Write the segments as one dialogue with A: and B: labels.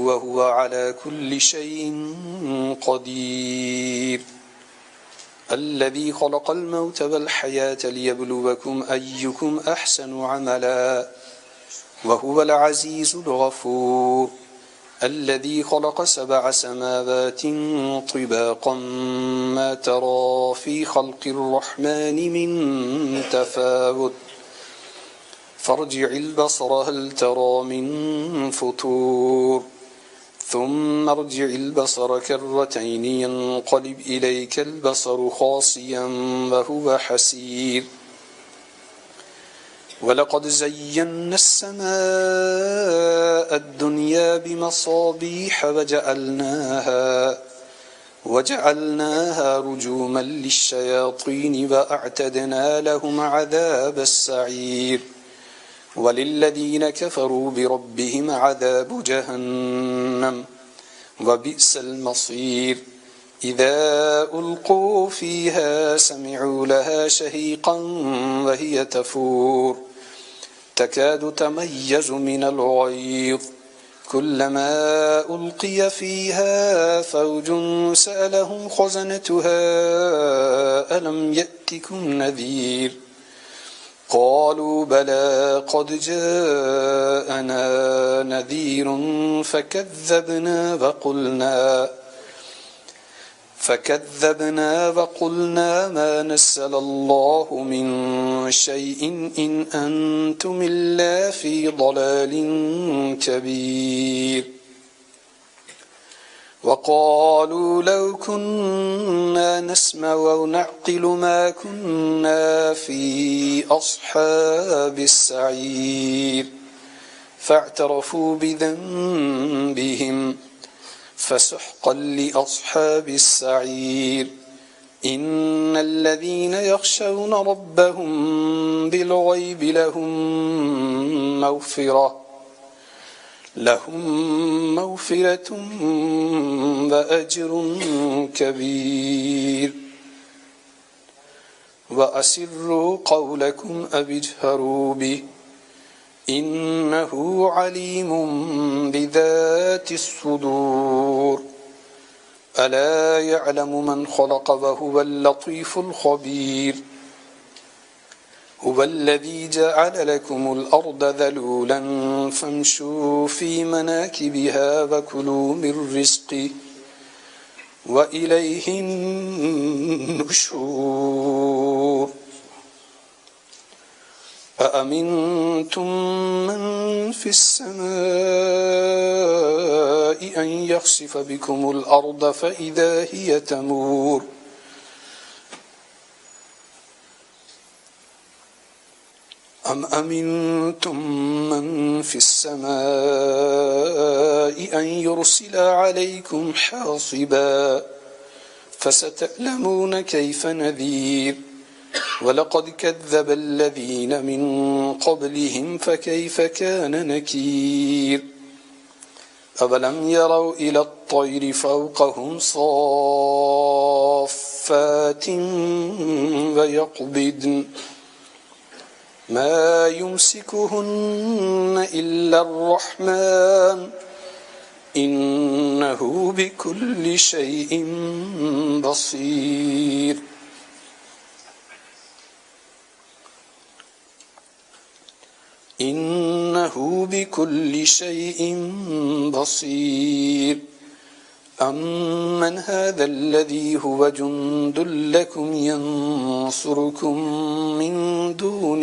A: وهو على كل شيء قدير. الذي خلق الموت والحياة ليبلوكم أيكم أحسن عملا وهو العزيز الغفور. الذي خلق 7 سماوات طباقا ما ترى في خلق الرحمن من تفاوت فارجع البصر هل ترى من فطور ثم ارجع البصر كرتين ينقلب إليك البصر خاسئا وهو حسير. ولقد زينا السماء الدنيا بمصابيح وجعلناها رجوما للشياطين وأعتدنا لهم عذاب السعير. وللذين كفروا بربهم عذاب جهنم وبئس المصير. إذا ألقوا فيها سمعوا لها شهيقا وهي تفور تكاد تميز من الغيظ كلما ألقي فيها فوج سألهم خزنتها ألم يأتكم نذير قالوا بلى قد جاءنا نذير فكذبنا وقلنا ما نزل الله من شيء إن أنتم إلا في ضلال كبير. وقالوا لو كنا نسمع أو نعقل ما كنا في أصحاب السعير فاعترفوا بذنبهم فسحقا لأصحاب السعير. إن الذين يخشون ربهم بالغيب لهم مغفرة وأجر كبير. وأسروا قولكم أو اجهروا به إنه عليم بذات الصدور. ألا يعلم من خلق وهو اللطيف الخبير. هو الذي جعل لكم الأرض ذلولا فامشوا في مناكبها وكلوا من رزقه وإليه النشور. أأمنتم من في السماء أن يخسف بكم الأرض فإذا هي تمور أم أمنتم من في السماء أن يرسل عليكم حاصبا فستعلمون كيف نذير. ولقد كذب الذين من قبلهم فكيف كان نكير. أولم يروا إلى الطير فوقهم صافات ويقبضن ما يمسكهن إلا الرحمن إنه بكل شيء بصير. إنه بكل شيء بصير. أمن هذا الذي هو جند لكم ينصركم من دون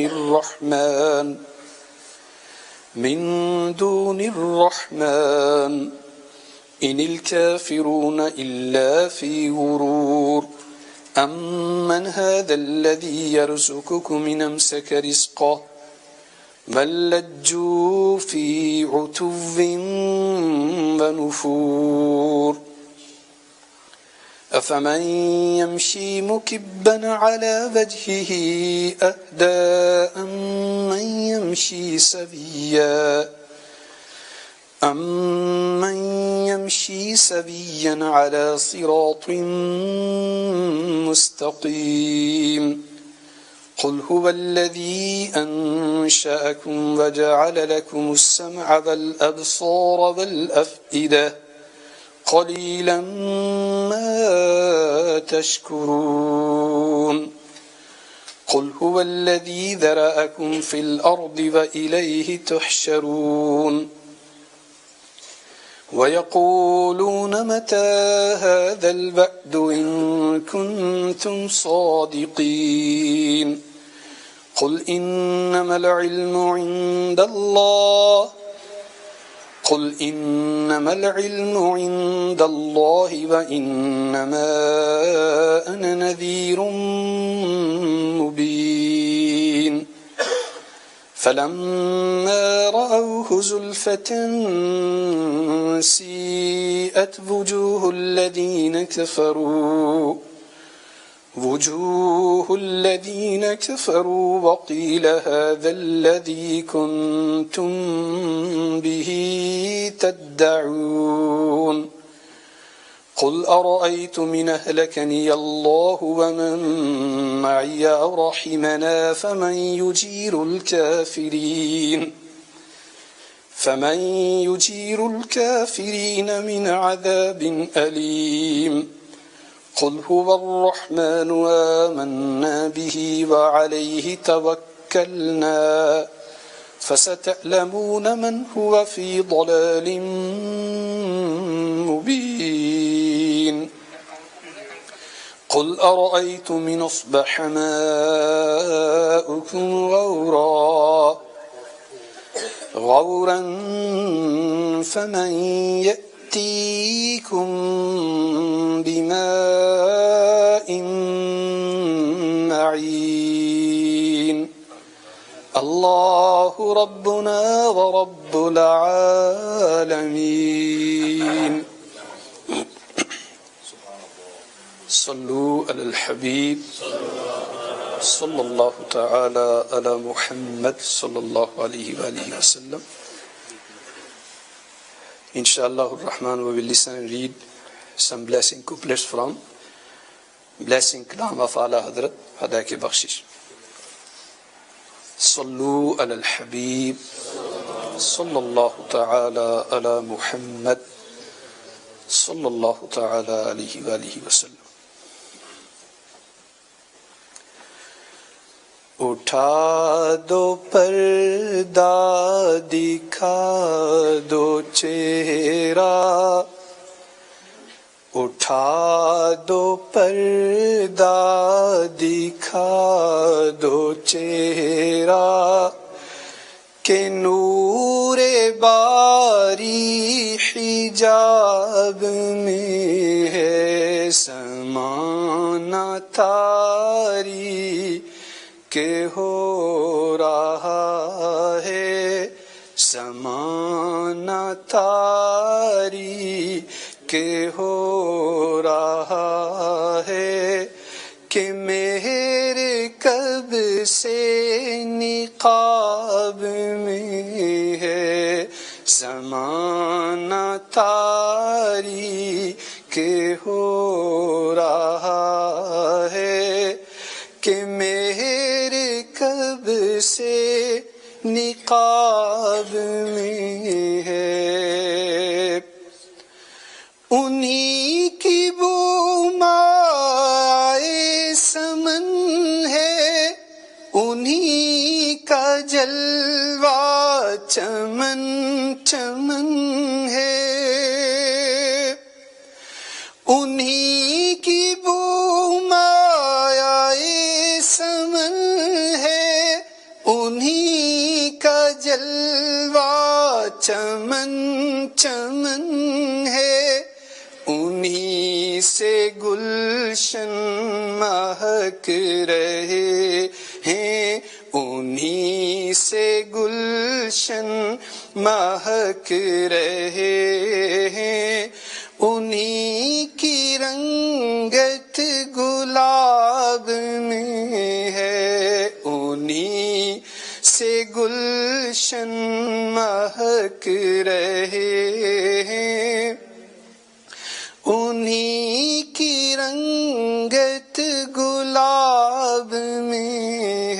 A: الرحمن إن الكافرون إلا في غرور. أمن هذا الذي يرزقكم إن أمسك رزقه بل لجوا في عتو ونفور. أفمن يمشي مكبا على وجهه أهدى أمن يمشي سويا على صراط مستقيم. قل هو الذي أنشأكم وجعل لكم السمع والأبصار والأفئدة قليلا ما تشكرون قل هو الذي ذرأكم في الأرض وإليه تحشرون ويقولون متى هذا الوعد إن كنتم صادقين قل إنما العلم عند الله وإنما أنا نذير مبين فلما رأوه زلفة سيئت وجوه الذين كفروا وقيل هذا الذي كنتم به تدعون قل أرأيتم إن أهلكني الله ومن معي أو رحمنا فمن يجير الكافرين من عذاب أليم قل هو الرحمن آمنا به وعليه توكلنا فستعلمون من هو في ضلال مبين قل أرأيتم إن أصبح ماؤكم غورا فمن يأتيكم بماء معين الله ربنا ورب العالمين صلوا على الحبيب صلى الله تعالى على محمد صلى الله عليه وآله وسلم. Inshallah ar-Rahman, we will listen and read some blessing couplets from Blessing Kalam of Ala Hadrat Hada Ki Bakshish. Sallu ala al-Habib sallallahu ta'ala ala Muhammad sallallahu ta'ala alayhi wa alihi wa sallam. اٹھا دو پردہ دکھا دو چہرہ اٹھا دو پردہ دکھا دو چہرہ کہ نور باری حجاب میں ہے سمانا تاری کہ ہو رہا ہے زمانہ تاری کہ ہو رہا ہے کہ میرے کب سے نقاب میں ہے زمانہ تاری کہ ہو رہا ہے کہ میرے کب سے نقاب میں ہے انہی کی بو مائے سمن ہے انہی کا جلوہ چمن چمن ہے انہی کی بو سمن ہے انہی کا جلوہ چمن چمن ہے انہی سے گلشن مہک رہے ہیں انہی سے گلشن مہک رہے ہیں انہی کی رنگت گلاب میں ہے انہی سے گلشن مہک رہے ہیں انہی کی رنگت گلاب میں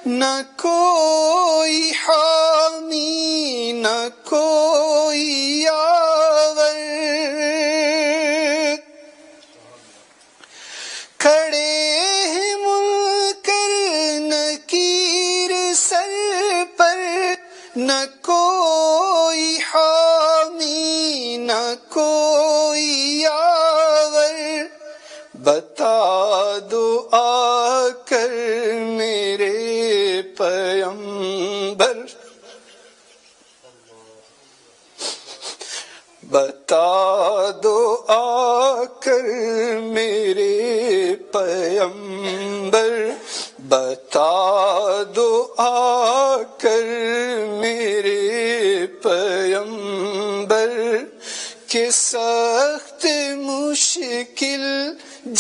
A: نہ کوئی حامی نہ کوئی یاور، کھڑے ہیں منکر نکیر سر پر، نہ کوئی حامی نہ کوئی یاور، بتا دو آ کر میرے پیمبر، بتا دو آ کر میرے پیمبر، بتا دو آ کر میرے پیمبر، کہ سخت مشکل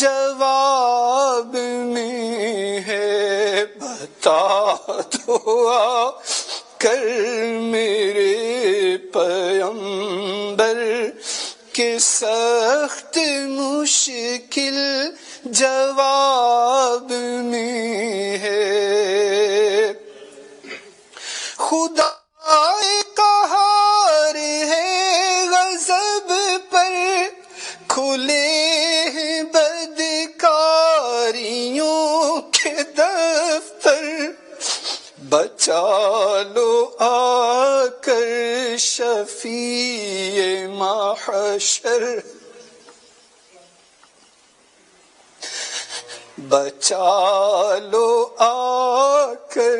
A: جواب میں ہے، بتا دو آ کر میرے پیمبر، کہ سخت مشکل جواب میں ہے۔ خدا قہار ہے غضب پر، کھلے ہیں بدکاریوں کے دفتر، بچا لو آ کر شفیع محشر، بچا لو آ کر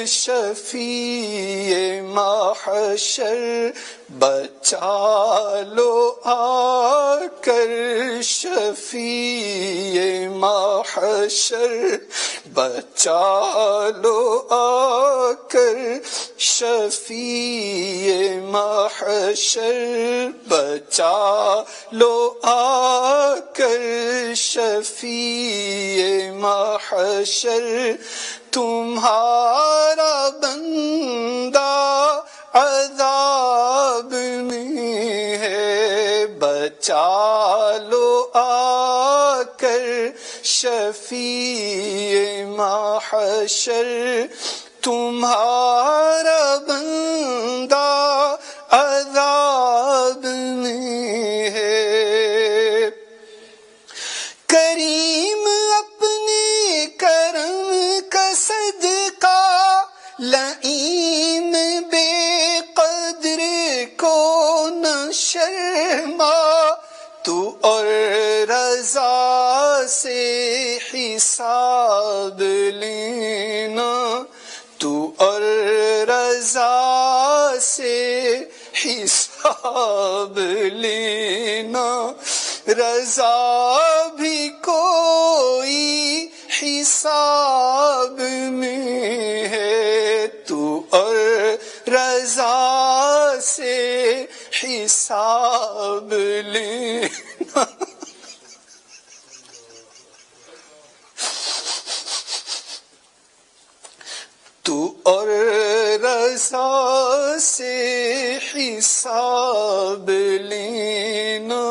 A: شفیع محشر، بچا لو آ کر شفیع محشر، بچا لو آ کر شفیع محشر، بچا لو آ کر شفیع محشر، تمہارا بندہ عذاب میں ہے، بچا لو آ کر شفیع محشر، تمہارا بندہ عذاب میں ہے۔ کریم اپنے کرم کا صدقہ، لئیم بے قدر کو نہ شرما، تو اور رضا سے حساب لینا، تو اور رضا سے حساب لینا، رضا بھی کوئی حساب میں ہے، تو اور رضا سے حساب لینا، تو اور رضا سے حساب لینا،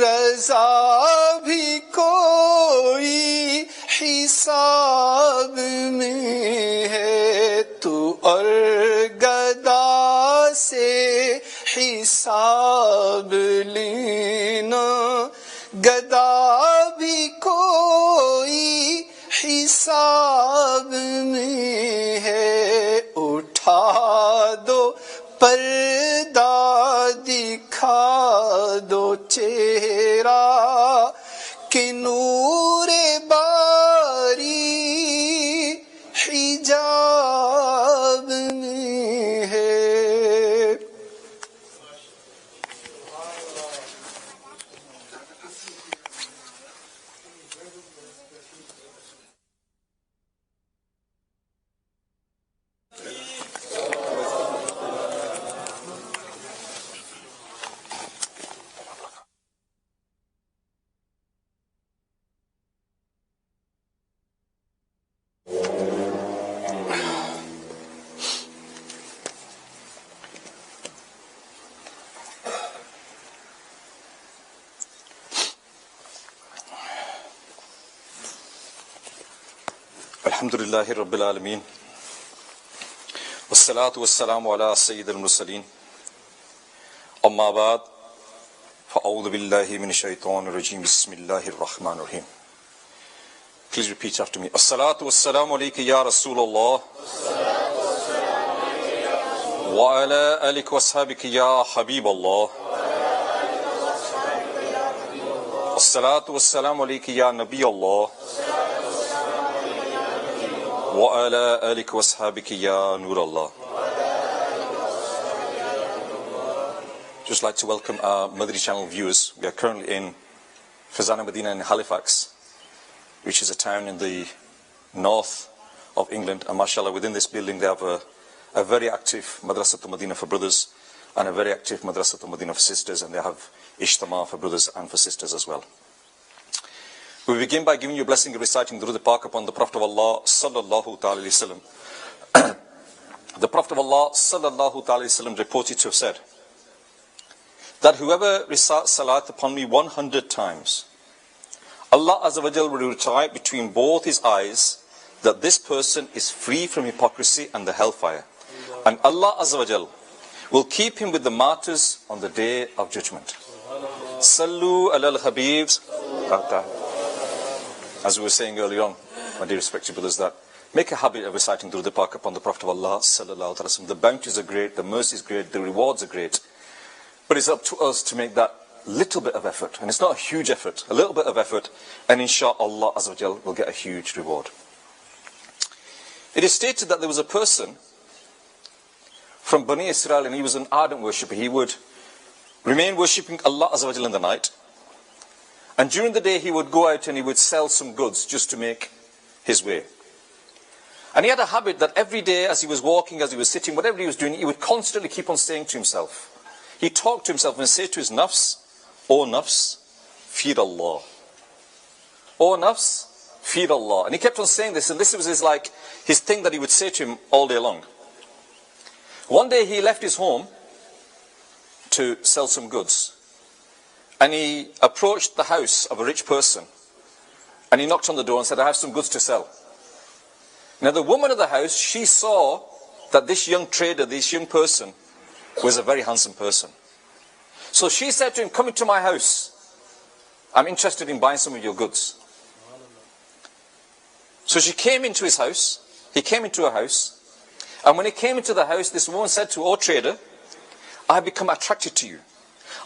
A: رضا بھی کوئی حساب میں ہے، تو اور گدا سے حساب لینا، گدا بھی کوئی حساب میں ہے، اٹھا دو پردہ دکھا دو چہرہ، کہ نور باری حجاب میں ہے۔
B: الحمد للہ رب العالمین، والصلاة والسلام على سيد المرسلين أما بعد فأعوذ بالله من الشيطان الرجيم بسم الله الرحمن الرحيم. Please repeat after me. الصلاة والسلام عليك يا رسول الله وعلى آلك وأصحابك يا حبيب الله. الصلاة والسلام عليك يا نبي الله وعلى آلك وأصحابك يا نور الله. Just like to welcome our Madri channel viewers. We are currently in Fazana Medina in Halifax, which is a town in the north of England, and mashallah within this building they have a very active Madrasatul Medina for brothers and a very active Madrasatul Medina for sisters, and they have ijtimah for brothers and for sisters as well. We begin by giving you a blessing of reciting Durud Pak upon the Prophet of Allah sallallahu ta'ala alayhi wasallam. The Prophet of Allah sallallahu ta'ala alayhi wasallam reported to have said that whoever recites salat upon me 100 times, Allah Azza wa Jal will recite between both his eyes that this person is free from hypocrisy and the hellfire. And Allah Azza wa Jal will keep him with the martyrs on the day of judgment. Sallu alal habibs. As we were saying earlier on, my dear respected brothers, that make a habit of reciting Durud Pak upon the Prophet of Allah sallallahu alaihi wasallam. The bounties are great, the mercy is great, the rewards are great. But it's up to us to make that little bit of effort. And it's not a huge effort, a little bit of effort, and inshallah Azza wa Jal will get a huge reward. It is stated that there was a person from Bani Israel, and he was an ardent worshipper. He would remain worshipping Allah Azza wa Jal in the night, and during the day he would go out and he would sell some goods just to make his way. And he had a habit that every day as he was walking, as he was sitting, whatever he was doing, he would constantly keep on saying to himself, he talked to himself and said to his nafs, O nafs, fear Allah. O nafs, fear Allah. And he kept on saying this, and this was his thing that he would say to him all day long. One day he left his home to sell some goods, and he approached the house of a rich person, and he knocked on the door and said, I have some goods to sell. Now the woman of the house, she saw that this young trader, this young person, was a very handsome person. So she said to him, come into my house. I'm interested in buying some of your goods. So she came into his house. He came into her house. And when he came into the house, this woman said to, O trader, I have become attracted to you.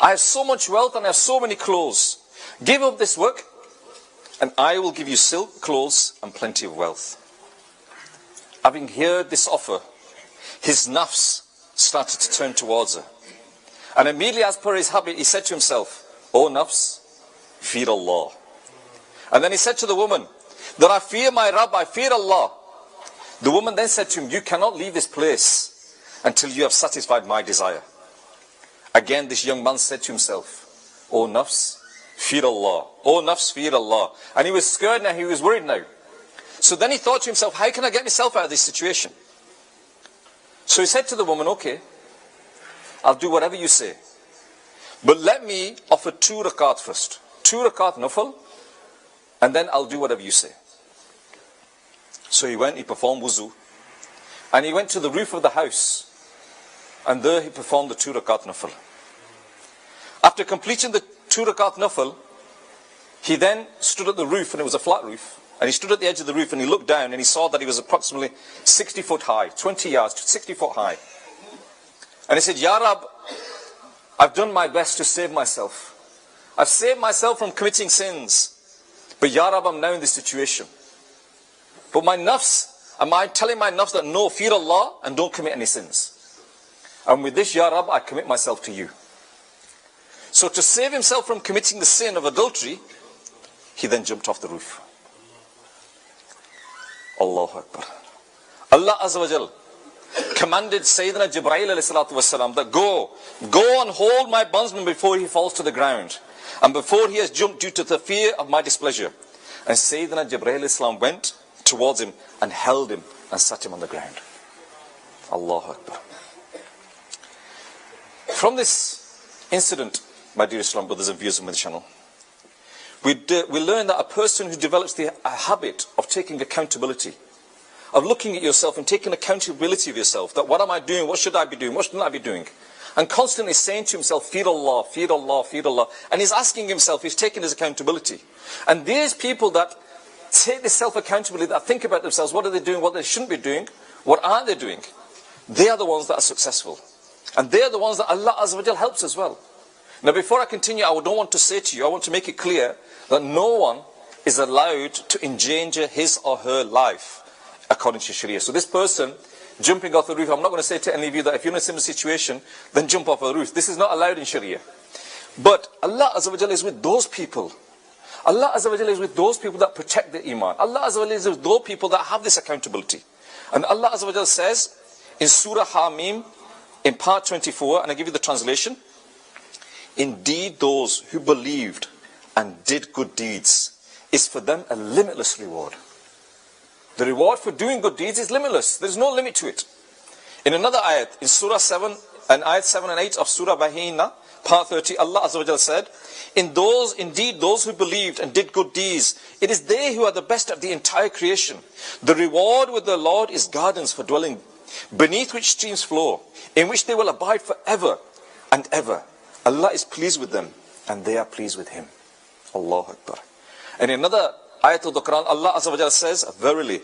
B: I have so much wealth and I have so many clothes. Give up this work and I will give you silk, clothes and plenty of wealth. Having heard this offer, his nafs started to turn towards her. And immediately, as per his habit, he said to himself, O nafs, fear Allah. And then he said to the woman, that I fear my Rabb, I fear Allah. The woman then said to him, you cannot leave this place until you have satisfied my desire. Again, this young man said to himself, O nafs, fear Allah. O nafs, fear Allah. And he was scared now, he was worried now. So then he thought to himself, how can I get myself out of this situation? So he said to the woman, okay, I'll do whatever you say. But let me offer 2 rakat first. 2 rakat nafal, and then I'll do whatever you say. So he went, he performed wuzu, and he went to the roof of the house, and there he performed the 2 rakat nafal. After completing the 2 rakat nafal, he then stood at the roof, and it was a flat roof, and he stood at the edge of the roof and he looked down and he saw that he was approximately 60 foot high, 20 yards, 60 foot high. And he said, Ya Rab, I've done my best to save myself. I've saved myself from committing sins. But Ya Rab, I'm now in this situation. But my nafs, am I telling my nafs that no, fear Allah and don't commit any sins? And with this, Ya Rab, I commit myself to you. So to save himself from committing the sin of adultery, he then jumped off the roof. Allahu Akbar. Allah Azza wa Jal commanded Sayyidina Jibreel alayhi salatu wasalam that go and hold my bondsman before he falls to the ground and before he has jumped due to the fear of my displeasure. And Sayyidina Jibreel alayhi salam went towards him and held him and sat him on the ground. Allahu Akbar. From this incident, my dear Islam brothers and viewers of my channel, we learn that a person who develops the habit of taking accountability, of looking at yourself and taking accountability of yourself. That what am I doing? What should I be doing? What shouldn't I be doing? And constantly saying to himself, fear Allah, fear Allah, fear Allah. And he's asking himself, he's taking his accountability. And these people that take this self-accountability, that think about themselves, what are they doing, what they shouldn't be doing, what aren't they doing? They are the ones that are successful. And they are the ones that Allah Azza wa Jal helps as well. Now before I continue, I don't want to say to you, I want to make it clear that no one is allowed to endanger his or her life according to Sharia. So this person jumping off the roof, I'm not going to say to any of you that if you're in a similar situation, then jump off a roof. This is not allowed in Sharia. But Allah Azza wa Jal is with those people. Allah Azza wa Jal is with those people that protect their iman. Allah Azza wa Jal is with those people that have this accountability. And Allah Azza wa Jal says in Surah Hamim, in part 24, and I give you the translation, indeed those who believed and did good deeds is for them a limitless reward. The reward for doing good deeds is limitless. There is no limit to it. In another ayat, in Surah 7, and ayat 7 and 8 of Surah Bahina, part 30, Allah Azza wa Jal said, indeed those who believed and did good deeds, it is they who are the best of the entire creation. The reward with the Lord is gardens for dwelling, beneath which streams flow, in which they will abide forever and ever. Allah is pleased with them, and they are pleased with Him. Allahu Akbar. And in another ayat of the Quran, Allah Azza wa Jalla says, verily,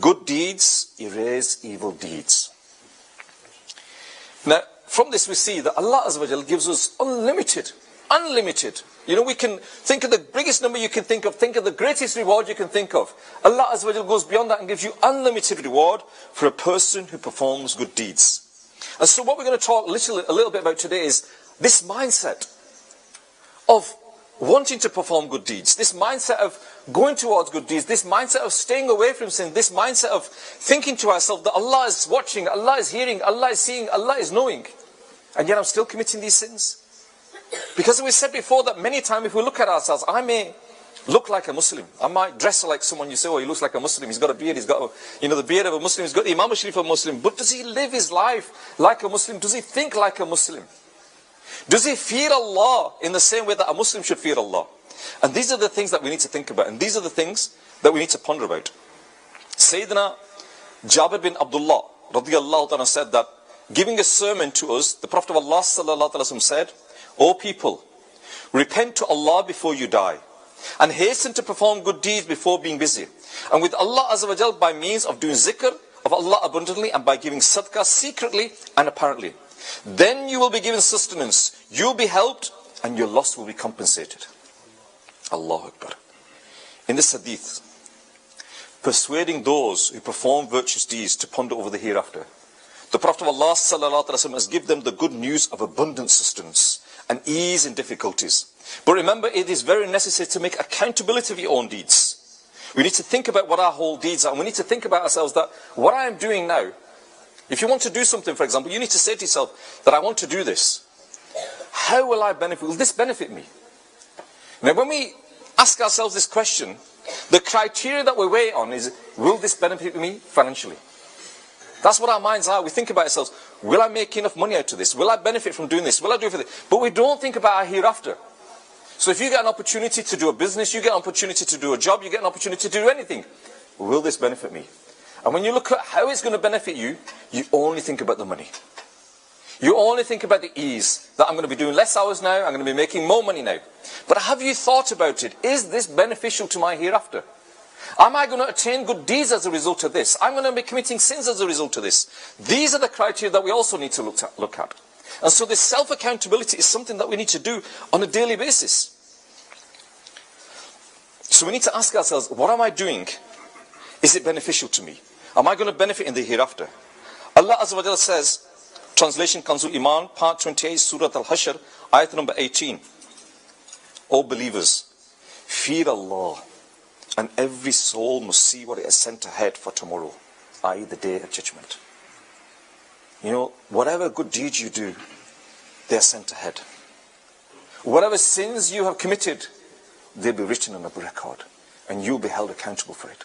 B: good deeds erase evil deeds. Now, from this we see that Allah Azza wa Jalla gives us unlimited. You know, we can think of the biggest number you can think of the greatest reward you can think of. Allah Azza wa Jalla goes beyond that and gives you unlimited reward for a person who performs good deeds. And so what we're going to talk a little bit about today is this mindset of wanting to perform good deeds, this mindset of going towards good deeds, this mindset of staying away from sin, this mindset of thinking to ourselves that Allah is watching, Allah is hearing, Allah is seeing, Allah is knowing, and yet I'm still committing these sins. Because we said before that many times if we look at ourselves, I may look like a Muslim, I might dress like someone, you say, oh, he looks like a Muslim, he's got a beard, he's got the beard of a Muslim, he's got the Imam Sharif of a Muslim, but does he live his life like a Muslim? Does he think like a Muslim? Does he fear Allah in the same way that a Muslim should fear Allah? And these are the things that we need to think about. And these are the things that we need to ponder about. Sayyidina Jabir bin Abdullah radiyallahu ta'ala said that, giving a sermon to us, the Prophet of Allah sallallahu alaihi wasallam said, O people, repent to Allah before you die, and hasten to perform good deeds before being busy. And with Allah Azza wa Jal by means of doing zikr of Allah abundantly and by giving sadaqah secretly and apparently. Then you will be given sustenance, you will be helped, and your loss will be compensated. Allahu Akbar. In this hadith, persuading those who perform virtuous deeds to ponder over the hereafter, the Prophet of Allah sallallahu alaihi wasallam has given them the good news of abundant sustenance and ease in difficulties. But remember, it is very necessary to make accountability of your own deeds. We need to think about what our whole deeds are, and we need to think about ourselves that what I am doing now, if you want to do something, for example, you need to say to yourself that I want to do this. How will I benefit? Will this benefit me? Now, when we ask ourselves this question, the criteria that we weigh on is, will this benefit me financially? That's what our minds are. We think about ourselves, will I make enough money out of this? Will I benefit from doing this? Will I do it for this? But we don't think about our hereafter. So if you get an opportunity to do a business, you get an opportunity to do a job, you get an opportunity to do anything, will this benefit me? And when you look at how it's going to benefit you, you only think about the money. You only think about the ease, that I'm going to be doing less hours now, I'm going to be making more money now. But have you thought about it? Is this beneficial to my hereafter? Am I going to attain good deeds as a result of this? I'm going to be committing sins as a result of this. These are the criteria that we also need to look at. And so this self-accountability is something that we need to do on a daily basis. So we need to ask ourselves, what am I doing? Is it beneficial to me? Am I going to benefit in the hereafter? Allah Azza wa Jalla says, translation Kanzul Iman, part 28, Surah Al-Hashr, ayat number 18. O believers, fear Allah, and every soul must see what it has sent ahead for tomorrow, i.e. the day of judgment. You know, whatever good deeds you do, they are sent ahead. Whatever sins you have committed, they'll be written on a record, and you'll be held accountable for it.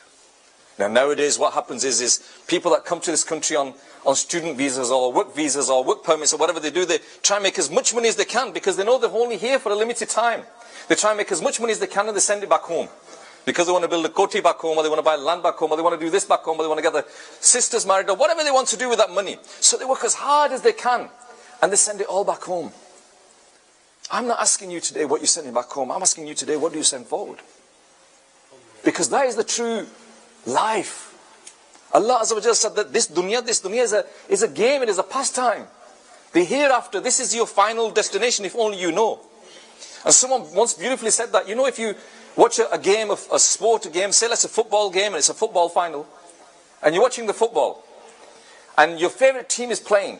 B: Now nowadays what happens is people that come to this country on student visas or work permits or whatever they do, they try and make as much money as they can because they know they're only here for a limited time. They try and make as much money as they can and they send it back home. Because they want to build a koti back home, or they want to buy land back home, or they want to do this back home, or they want to get their sisters married, or whatever they want to do with that money. So they work as hard as they can, and they send it all back home. I'm not asking you today what you're sending back home. I'm asking you today, what do you send forward? Because that is the true life. Allah Azza wa Jalla said that this dunya is a game, it is a pastime. The hereafter, this is your final destination, if only you know. And someone once beautifully said that, you know, if you watch a game of a sport, a game, say it's a football game and it's a football final, and you're watching the football, and your favorite team is playing,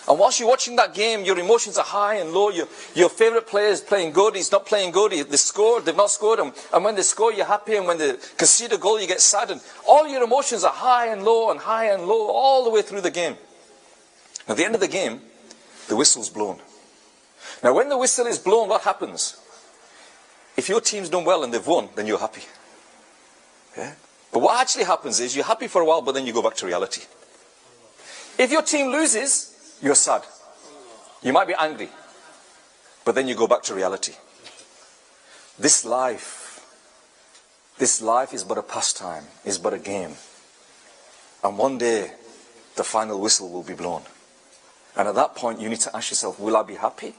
B: and whilst you're watching that game, your emotions are high and low. Your favorite player is playing good, he's not playing good, they scored, they've not scored, and when they score, you're happy, and when they concede a goal, you get sad, and all your emotions are high and low, all the way through the game. At the end of the game, the whistle's blown. Now when the whistle is blown, what happens? If your team's done well and they've won, then you're happy. Yeah? But what actually happens is, you're happy for a while, but then you go back to reality. If your team loses, you're sad. You might be angry, but then you go back to reality. This life is but a pastime, is but a game. And one day, the final whistle will be blown. And at that point, you need to ask yourself, will I be happy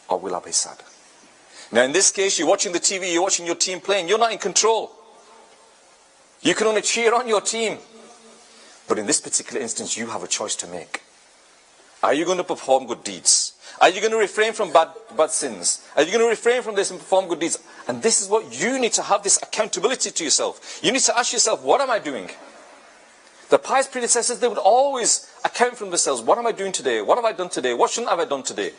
B: or will I be sad? Now in this case, you're watching the TV, you're watching your team playing, you're not in control. You can only cheer on your team. But in this particular instance, you have a choice to make. Are you going to perform good deeds? Are you going to refrain from bad sins? Are you going to refrain from this and perform good deeds? And this is what you need to have, this accountability to yourself. You need to ask yourself, what am I doing? The pious predecessors, they would always account for themselves. What am I doing today? What have I done today? What shouldn't have I done today?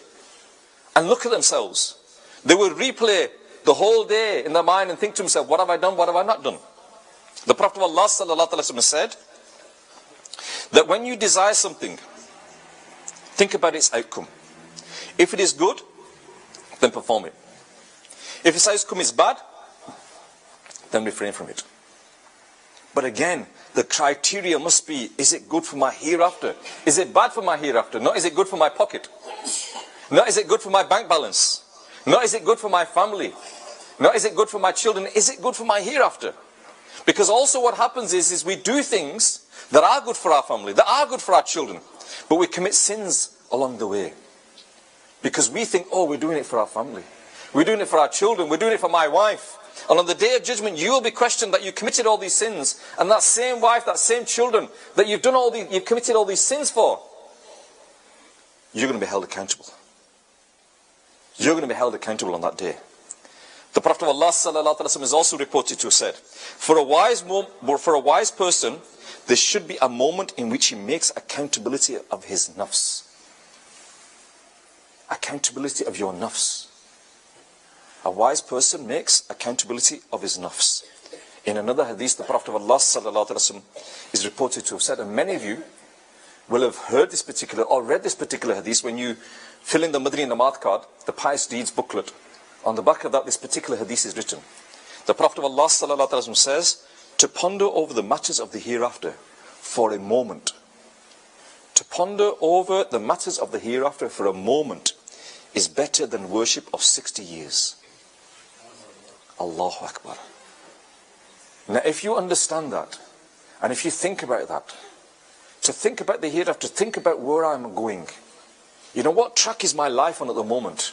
B: And look at themselves. They would replay the whole day in their mind and think to themselves, what have I done? What have I not done? The Prophet of Allah sallallahu alaihi wasallam said that when you desire something, think about its outcome. If it is good, then perform it. If its outcome is bad, then refrain from it. But again, the criteria must be, is it good for my hereafter? Is it bad for my hereafter? Not is it good for my pocket? Not is it good for my bank balance? Not is it good for my family? Not is it good for my children? Is it good for my hereafter? Because also what happens is we do things that are good for our family, that are good for our children, but we commit sins along the way. Because we think, oh, we're doing it for our family. We're doing it for our children. We're doing it for my wife. And on the day of judgment, you will be questioned that you committed all these sins. And that same wife, that same children that you've committed all these sins for, you're going to be held accountable. You're going to be held accountable on that day. The Prophet of Allah sallallahu alaihi wasallam is also reported to have said, for a wise person, there should be a moment in which he makes accountability of his nafs. Accountability of your nafs. A wise person makes accountability of his nafs. In another hadith, the Prophet of Allah sallallahu alaihi wasallam is reported to have said, and many of you will have heard this particular or read this particular hadith when you fill in the Madri Namat card, the pious deeds booklet. On the back of that, this particular hadith is written. The Prophet of Allah sallallahu alaihi wasallam says, to ponder over the matters of the hereafter for a moment. To ponder over the matters of the hereafter for a moment is better than worship of 60 years. Allahu Akbar. Now if you understand that, and if you think about that, to think about the hereafter, think about where I'm going. You know, what track is my life on at the moment?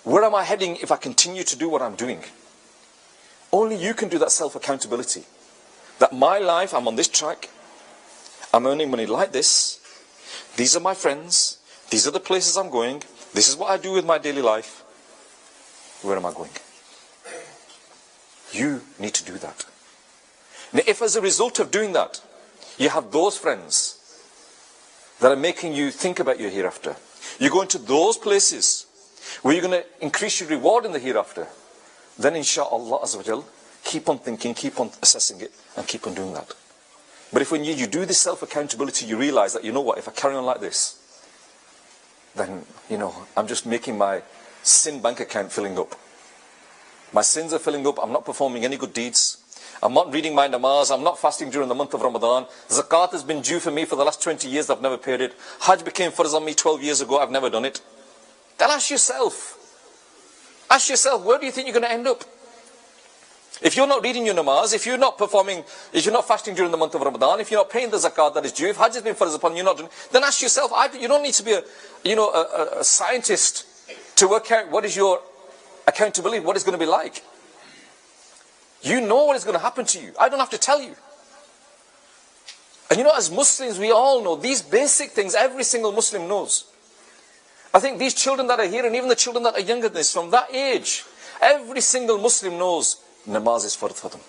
B: Where am I heading if I continue to do what I'm doing? Only you can do that self-accountability. That my life, I'm on this track, I'm earning money like this, these are my friends, these are the places I'm going, this is what I do with my daily life. Where am I going? You need to do that. Now if as a result of doing that, you have those friends that are making you think about your hereafter, you go into those places where you're going to increase your reward in the hereafter, then inshaAllah Azza wa Jal, keep on thinking, keep on assessing it, and keep on doing that. But if when you do this self-accountability, you realize that, you know what, if I carry on like this, then, you know, I'm just making my sin bank account filling up. My sins are filling up, I'm not performing any good deeds, I'm not reading my namaz, I'm not fasting during the month of Ramadan, zakat has been due for me for the last 20 years, I've never paid it, Hajj became farz on me 12 years ago, I've never done it. Then ask yourself, where do you think you're going to end up? If you're not reading your namaz, if you're not fasting during the month of Ramadan, if you're not paying the zakat that is due, if Hajj has been farz upon you, then ask yourself, you don't need to be a scientist to work out what is your accountability, what it's going to be like. You know what is going to happen to you. I don't have to tell you. And as Muslims, we all know these basic things, every single Muslim knows. I think these children that are here, and even the children that are younger than this, from that age, every single Muslim knows namaz is fard for them.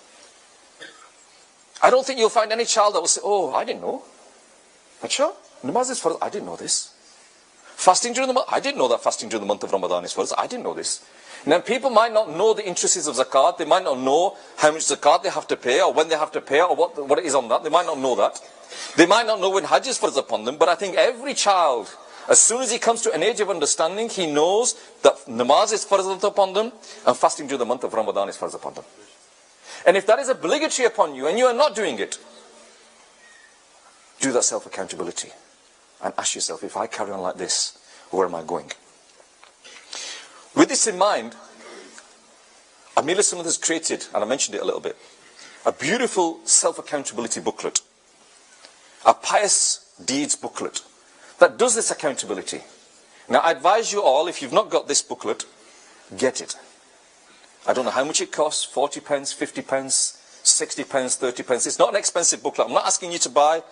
B: I don't think you'll find any child that will say, oh, I didn't know. Acha, namaz is fard, I didn't know this. Fasting during the month, I didn't know that fasting during the month of Ramadan is fard, I didn't know this. Now people might not know the intricacies of zakat, they might not know how much zakat they have to pay, or when they have to pay, or what it is on that, they might not know that. They might not know when Hajj is fard upon them, but I think every child, as soon as he comes to an age of understanding, he knows that namaz is fard upon them, and fasting during the month of Ramadan is fard upon them. And if that is obligatory upon you, and you are not doing it, do that self-accountability. And ask yourself, if I carry on like this, where am I going? With this in mind, Amir Sunnah has created, and I mentioned it a little bit, a beautiful self-accountability booklet. A pious deeds booklet that does this accountability. Now I advise you all, if you've not got this booklet, get it. I don't know how much it costs, 40 pence, 50 pence, 60 pence, 30 pence. It's not an expensive booklet. I'm not asking you to buy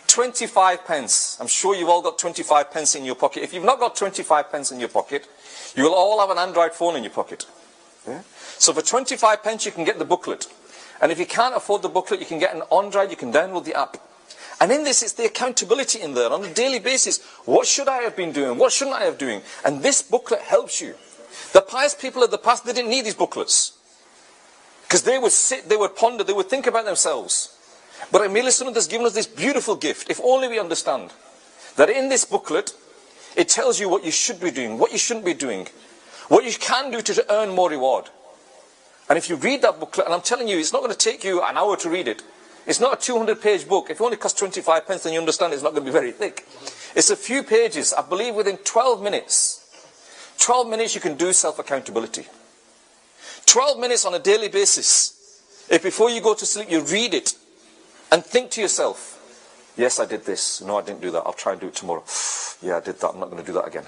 B: 25 pence. I'm sure you've all got 25 pence in your pocket. If you've not got 25 pence in your pocket, you will all have an Android phone in your pocket. Yeah? So for 25 pence you can get the booklet. And if you can't afford the booklet, you can get an Android, you can download the app. And in this, it's the accountability in there on a daily basis. What should I have been doing? What shouldn't I have doing? And this booklet helps you. The pious people of the past, they didn't need these booklets. Because they would sit, they would ponder, they would think about themselves. But Amir Sunnah has given us this beautiful gift, if only we understand, that in this booklet, it tells you what you should be doing, what you shouldn't be doing, what you can do to earn more reward. And if you read that booklet, and I'm telling you, it's not going to take you an hour to read it. It's not a 200-page book. If it only costs 25 pence, then you understand it's not going to be very thick. It's a few pages. I believe within 12 minutes. 12 minutes you can do self-accountability. 12 minutes on a daily basis. If before you go to sleep you read it and think to yourself, yes, I did this. No, I didn't do that. I'll try and do it tomorrow. Yeah, I did that. I'm not going to do that again.